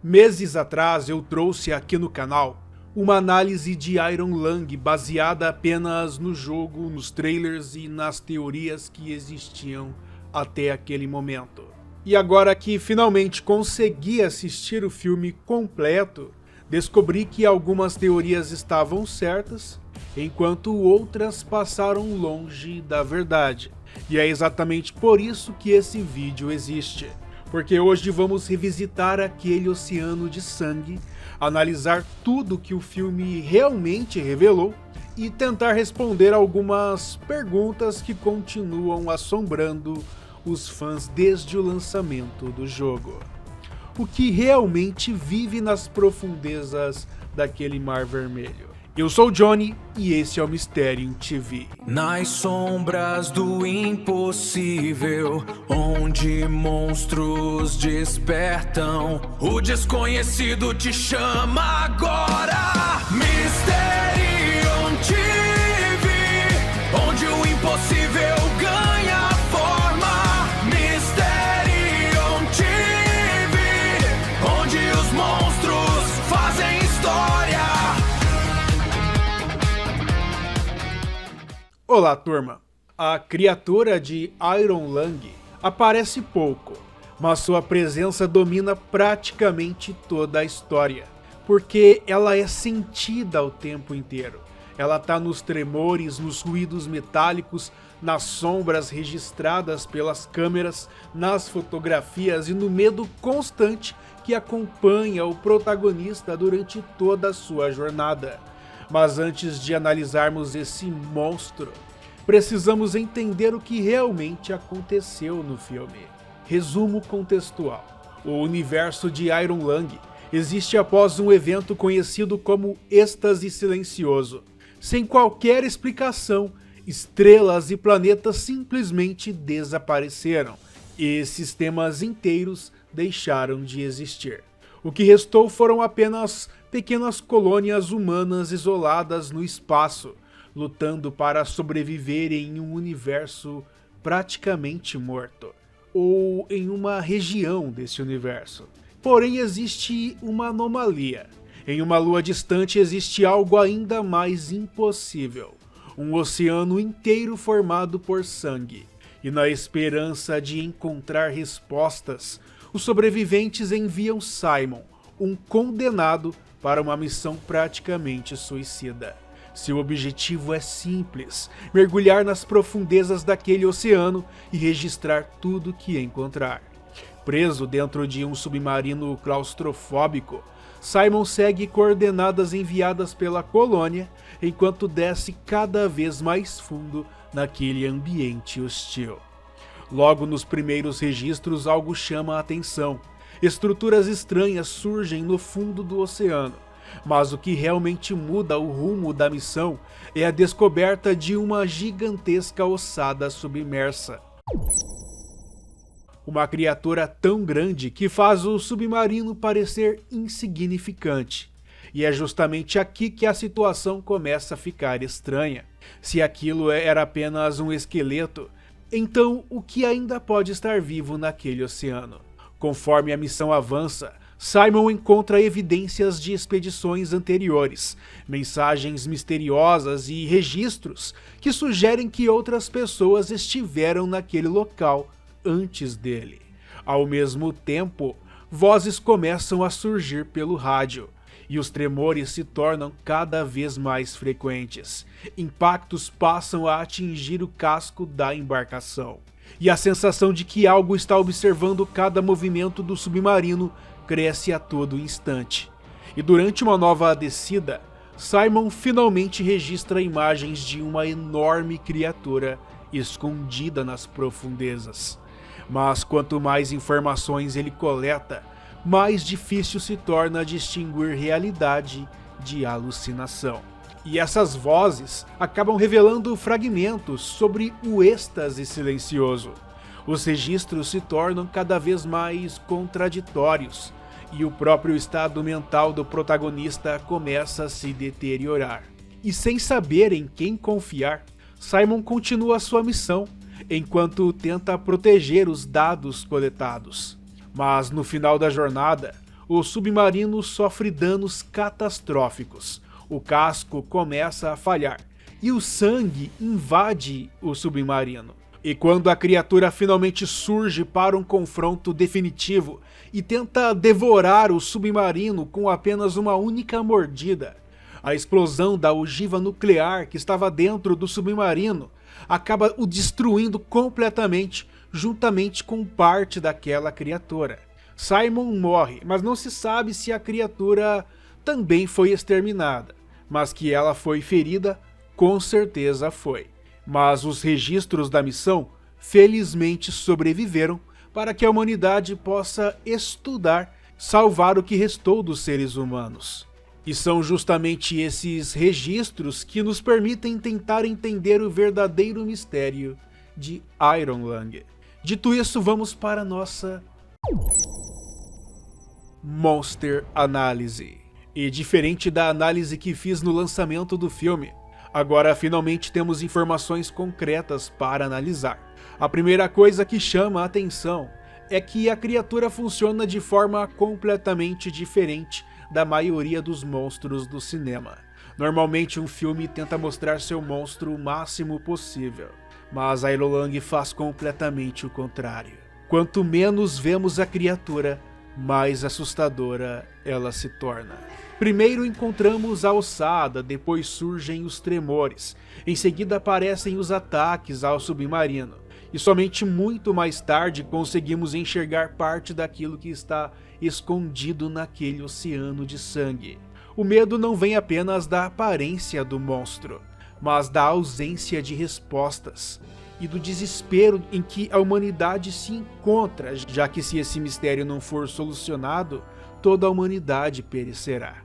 Meses atrás eu trouxe aqui no canal uma análise de Iron Lung baseada apenas no jogo, nos trailers e nas teorias que existiam até aquele momento. E agora que finalmente consegui assistir o filme completo, descobri que algumas teorias estavam certas, enquanto outras passaram longe da verdade. E é exatamente por isso que esse vídeo existe. Porque hoje vamos revisitar aquele oceano de sangue, analisar tudo que o filme realmente revelou e tentar responder algumas perguntas que continuam assombrando os fãs desde o lançamento do jogo. O que realmente vive nas profundezas daquele mar vermelho? Eu sou o Johnny e esse é o Mysterium TV. Nas sombras do impossível, onde monstros despertam, o desconhecido te chama agora. Mysterium TV, onde o impossível ganha forma. Mysterium TV, onde os monstros fazem história. Olá, turma! A criatura de Iron Lung aparece pouco, mas sua presença domina praticamente toda a história, porque ela é sentida o tempo inteiro. Ela tá nos tremores, nos ruídos metálicos, nas sombras registradas pelas câmeras, nas fotografias e no medo constante que acompanha o protagonista durante toda a sua jornada. Mas antes de analisarmos esse monstro, precisamos entender o que realmente aconteceu no filme. Resumo contextual. O universo de Iron Lung existe após um evento conhecido como êxtase silencioso. Sem qualquer explicação, estrelas e planetas simplesmente desapareceram e sistemas inteiros deixaram de existir. O que restou foram apenas pequenas colônias humanas isoladas no espaço, lutando para sobreviver em um universo praticamente morto, ou em uma região desse universo. Porém, existe uma anomalia. Em uma lua distante existe algo ainda mais impossível, um oceano inteiro formado por sangue. E na esperança de encontrar respostas, os sobreviventes enviam Simon, um condenado, para uma missão praticamente suicida. Seu objetivo é simples: mergulhar nas profundezas daquele oceano e registrar tudo que encontrar. Preso dentro de um submarino claustrofóbico, Simon segue coordenadas enviadas pela colônia enquanto desce cada vez mais fundo naquele ambiente hostil. Logo nos primeiros registros, algo chama a atenção. Estruturas estranhas surgem no fundo do oceano, mas o que realmente muda o rumo da missão é a descoberta de uma gigantesca ossada submersa. Uma criatura tão grande que faz o submarino parecer insignificante. E é justamente aqui que a situação começa a ficar estranha. Se aquilo era apenas um esqueleto, então o que ainda pode estar vivo naquele oceano? Conforme a missão avança, Simon encontra evidências de expedições anteriores, mensagens misteriosas e registros que sugerem que outras pessoas estiveram naquele local antes dele. Ao mesmo tempo, vozes começam a surgir pelo rádio, e os tremores se tornam cada vez mais frequentes. Impactos passam a atingir o casco da embarcação, e a sensação de que algo está observando cada movimento do submarino cresce a todo instante. E durante uma nova descida, Simon finalmente registra imagens de uma enorme criatura escondida nas profundezas. Mas quanto mais informações ele coleta, mais difícil se torna distinguir realidade de alucinação. E essas vozes acabam revelando fragmentos sobre o êxtase silencioso. Os registros se tornam cada vez mais contraditórios, e o próprio estado mental do protagonista começa a se deteriorar. E sem saber em quem confiar, Simon continua sua missão, enquanto tenta proteger os dados coletados. Mas no final da jornada, o submarino sofre danos catastróficos. O casco começa a falhar e o sangue invade o submarino. E quando a criatura finalmente surge para um confronto definitivo e tenta devorar o submarino com apenas uma única mordida, a explosão da ogiva nuclear que estava dentro do submarino acaba o destruindo completamente, juntamente com parte daquela criatura. Simon morre, mas não se sabe se a criatura também foi exterminada, mas que ela foi ferida, com certeza foi. Mas os registros da missão felizmente sobreviveram para que a humanidade possa estudar, salvar o que restou dos seres humanos. E são justamente esses registros que nos permitem tentar entender o verdadeiro mistério de Iron Lung. Dito isso, vamos para a nossa Monster Análise. E diferente da análise que fiz no lançamento do filme, agora finalmente temos informações concretas para analisar. A primeira coisa que chama a atenção é que a criatura funciona de forma completamente diferente da maioria dos monstros do cinema. Normalmente um filme tenta mostrar seu monstro o máximo possível, mas Iron Lung faz completamente o contrário. Quanto menos vemos a criatura, mais assustadora ela se torna. Primeiro encontramos a ossada, depois surgem os tremores, em seguida aparecem os ataques ao submarino, e somente muito mais tarde conseguimos enxergar parte daquilo que está escondido naquele oceano de sangue. O medo não vem apenas da aparência do monstro, mas da ausência de respostas e do desespero em que a humanidade se encontra, já que se esse mistério não for solucionado, toda a humanidade perecerá.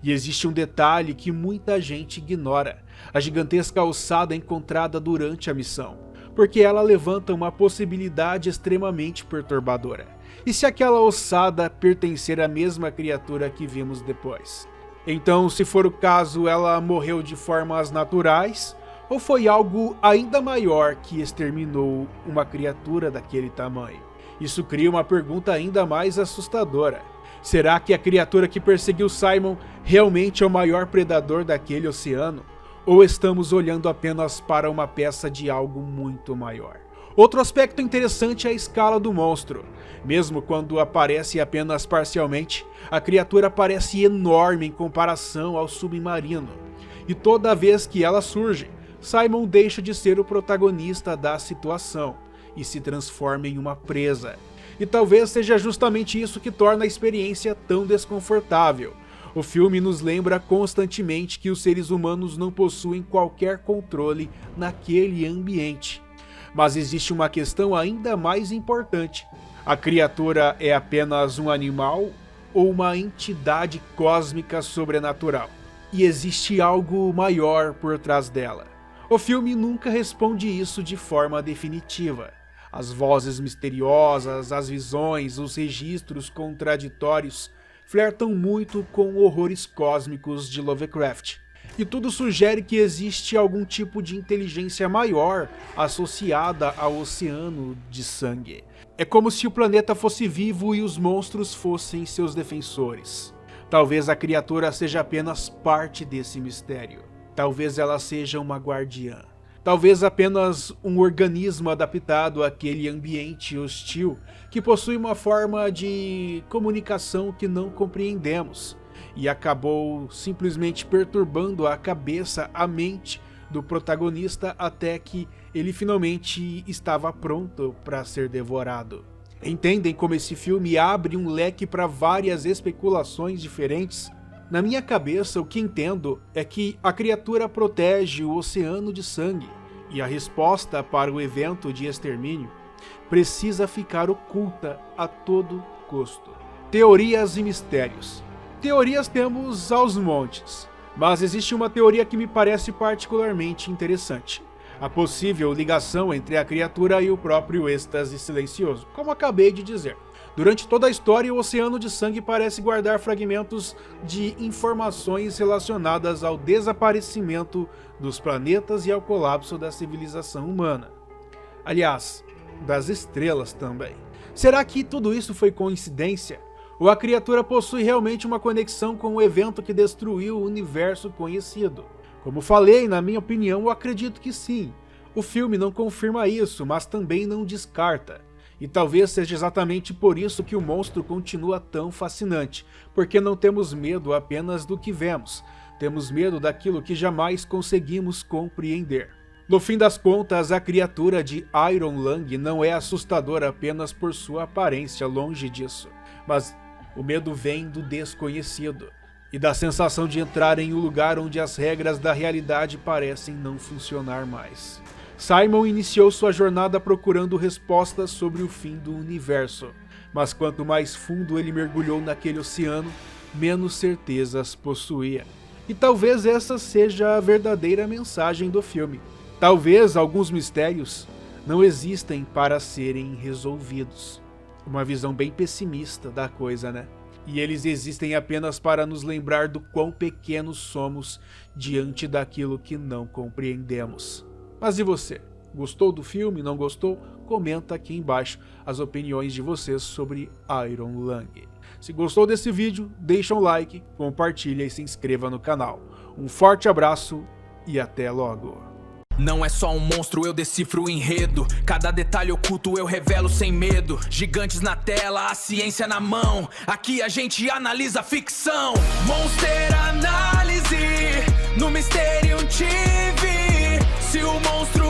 E existe um detalhe que muita gente ignora: a gigantesca ossada encontrada durante a missão, porque ela levanta uma possibilidade extremamente perturbadora. E se aquela ossada pertencer à mesma criatura que vimos depois? Então, se for o caso, ela morreu de formas naturais, ou foi algo ainda maior que exterminou uma criatura daquele tamanho? Isso cria uma pergunta ainda mais assustadora. Será que a criatura que perseguiu Simon realmente é o maior predador daquele oceano? Ou estamos olhando apenas para uma peça de algo muito maior? Outro aspecto interessante é a escala do monstro. Mesmo quando aparece apenas parcialmente, a criatura parece enorme em comparação ao submarino. E toda vez que ela surge, Simon deixa de ser o protagonista da situação e se transforma em uma presa. E talvez seja justamente isso que torna a experiência tão desconfortável. O filme nos lembra constantemente que os seres humanos não possuem qualquer controle naquele ambiente. Mas existe uma questão ainda mais importante: a criatura é apenas um animal ou uma entidade cósmica sobrenatural? E existe algo maior por trás dela? O filme nunca responde isso de forma definitiva. As vozes misteriosas, as visões, os registros contraditórios flertam muito com horrores cósmicos de Lovecraft. E tudo sugere que existe algum tipo de inteligência maior associada ao oceano de sangue. É como se o planeta fosse vivo e os monstros fossem seus defensores. Talvez a criatura seja apenas parte desse mistério. Talvez ela seja uma guardiã. Talvez apenas um organismo adaptado àquele ambiente hostil que possui uma forma de comunicação que não compreendemos e acabou simplesmente perturbando a cabeça, a mente do protagonista até que ele finalmente estava pronto para ser devorado. Entendem como esse filme abre um leque para várias especulações diferentes? Na minha cabeça, o que entendo é que a criatura protege o oceano de sangue, e a resposta para o evento de extermínio precisa ficar oculta a todo custo. Teorias e mistérios. Teorias temos aos montes, mas existe uma teoria que me parece particularmente interessante: a possível ligação entre a criatura e o próprio êxtase silencioso, como acabei de dizer. Durante toda a história, o oceano de sangue parece guardar fragmentos de informações relacionadas ao desaparecimento dos planetas e ao colapso da civilização humana. Aliás, das estrelas também. Será que tudo isso foi coincidência? Ou a criatura possui realmente uma conexão com o evento que destruiu o universo conhecido? Como falei, na minha opinião, eu acredito que sim. O filme não confirma isso, mas também não descarta. E talvez seja exatamente por isso que o monstro continua tão fascinante, porque não temos medo apenas do que vemos, temos medo daquilo que jamais conseguimos compreender. No fim das contas, a criatura de Iron Lung não é assustadora apenas por sua aparência, longe disso, mas o medo vem do desconhecido e da sensação de entrar em um lugar onde as regras da realidade parecem não funcionar mais. Simon iniciou sua jornada procurando respostas sobre o fim do universo, mas quanto mais fundo ele mergulhou naquele oceano, menos certezas possuía. E talvez essa seja a verdadeira mensagem do filme. Talvez alguns mistérios não existem para serem resolvidos. Uma visão bem pessimista da coisa, né? E eles existem apenas para nos lembrar do quão pequenos somos diante daquilo que não compreendemos. Mas e você? Gostou do filme? Não gostou? Comenta aqui embaixo as opiniões de vocês sobre Iron Lung. Se gostou desse vídeo, deixa um like, compartilha e se inscreva no canal. Um forte abraço e até logo! Não é só um monstro, eu decifro o enredo. Cada detalhe oculto eu revelo sem medo. Gigantes na tela, a ciência na mão. Aqui a gente analisa a ficção. Monster Análise, no Mysterium TV. Se o monstro